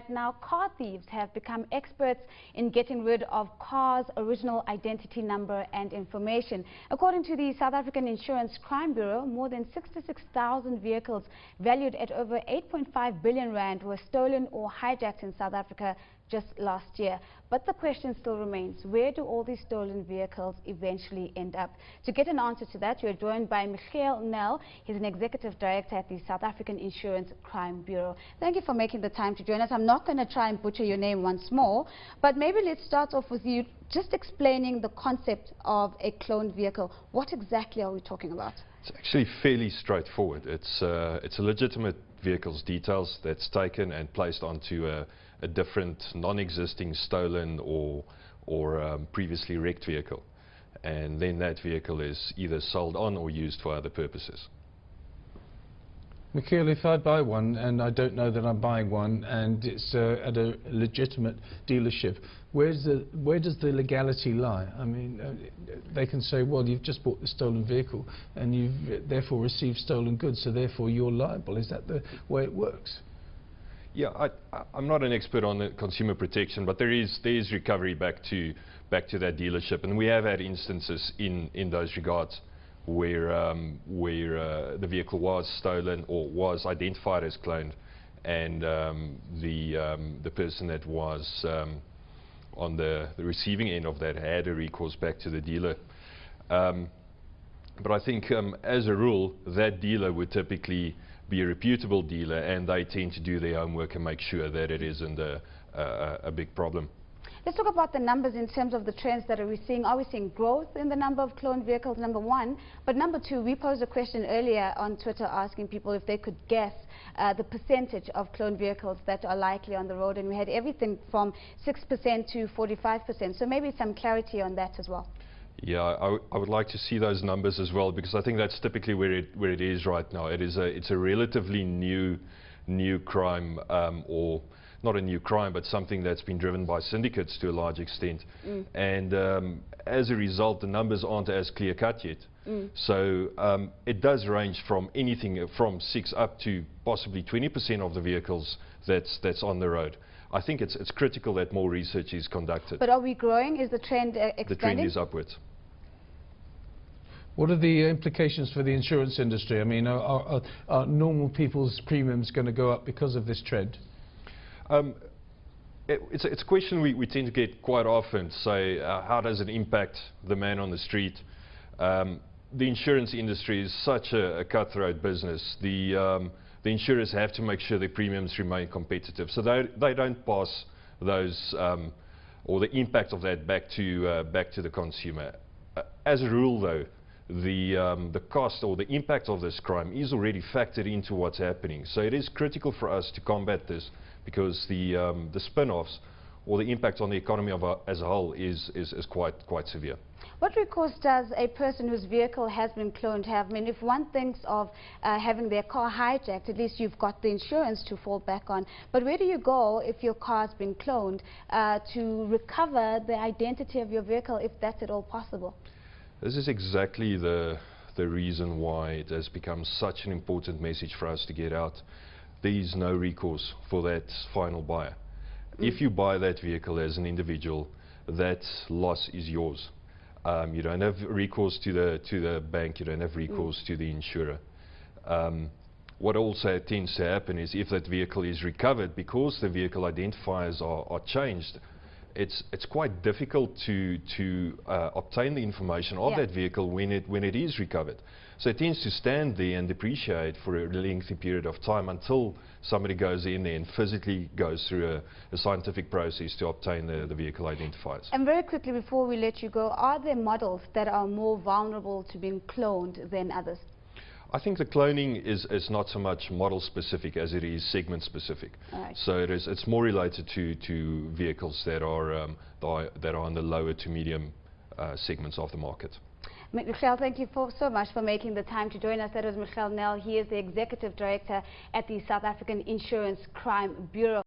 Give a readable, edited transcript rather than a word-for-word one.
Right now, car thieves have become experts in getting rid of cars' original identity number and information. According to the South African Insurance Crime Bureau, more than 66,000 vehicles valued at over 8.5 billion rand were stolen or hijacked in South Africa just last year. But the question still remains, where do all these stolen vehicles eventually end up? To get an answer to that, you're joined by Michael Nel. He's an executive director at the South African Insurance Crime Bureau. Thank you for making the time to join us. I'm not going to try and butcher your name once more, but maybe let's start off with you just explaining the concept of a cloned vehicle. What exactly are we talking about? It's actually fairly straightforward. It's a legitimate vehicle's details that's taken and placed onto a different non-existing stolen or previously wrecked vehicle, and then that vehicle is either sold on or used for other purposes. Michael, if I buy one and I don't know that I'm buying one and it's at a legitimate dealership, where does the legality lie? I mean, they can say, well, you've just bought the stolen vehicle and you've therefore received stolen goods, so therefore you're liable. Is that the way it works? Yeah, I'm not an expert on the consumer protection, but there is recovery back to that dealership, and we have had instances in those regards where the vehicle was stolen or was identified as cloned, and the person that was on the receiving end of that had a recourse back to the dealer. But I think as a rule, that dealer would typically be a reputable dealer, and they tend to do their homework and make sure that it isn't a big problem. Let's talk about the numbers in terms of the trends that we're seeing. Are we seeing growth in the number of cloned vehicles, number one? But number two, we posed a question earlier on Twitter asking people if they could guess the percentage of cloned vehicles that are likely on the road, and we had everything from 6% to 45%. So maybe some clarity on that as well. Yeah, I would like to see those numbers as well, because I think that's typically where it is right now. It's a relatively new crime, or not a new crime, but something that's been driven by syndicates to a large extent. And as a result, the numbers aren't as clear-cut yet. So it does range from anything from 6 up to possibly 20% of the vehicles that's on the road. I think it's critical that more research is conducted. But are we growing? Is the trend expanding? The trend is upwards. What are the implications for the insurance industry? I mean, are normal people's premiums going to go up because of this trend? It's a question we tend to get quite often. Say, how does it impact the man on the street? The insurance industry is such a cutthroat business. The insurers have to make sure their premiums remain competitive, so they don't pass those or the impact of that back to the consumer. As a rule, though, the cost or the impact of this crime is already factored into what's happening. So it is critical for us to combat this, because the spin-offs or the impact on the economy as a whole is quite severe. What recourse does a person whose vehicle has been cloned have? I mean, if one thinks of having their car hijacked, at least you've got the insurance to fall back on. But where do you go if your car's been cloned to recover the identity of your vehicle, if that's at all possible? This is exactly the reason why it has become such an important message for us to get out. There is no recourse for that final buyer. If you buy that vehicle as an individual, that loss is yours. You don't have recourse to the bank, you don't have recourse to the insurer. What also tends to happen is, if that vehicle is recovered, because the vehicle identifiers are changed, it's quite difficult to obtain the information of that vehicle when it is recovered. So it tends to stand there and depreciate for a lengthy period of time until somebody goes in there and physically goes through a scientific process to obtain the vehicle identifiers. And very quickly, before we let you go, are there models that are more vulnerable to being cloned than others? I think the cloning is not so much model specific as it is segment specific. Right. So it's more related to vehicles that are on the lower to medium segments of the market. Michael, thank you so much for making the time to join us. That was Michael Nel. He is the Executive Director at the South African Insurance Crime Bureau.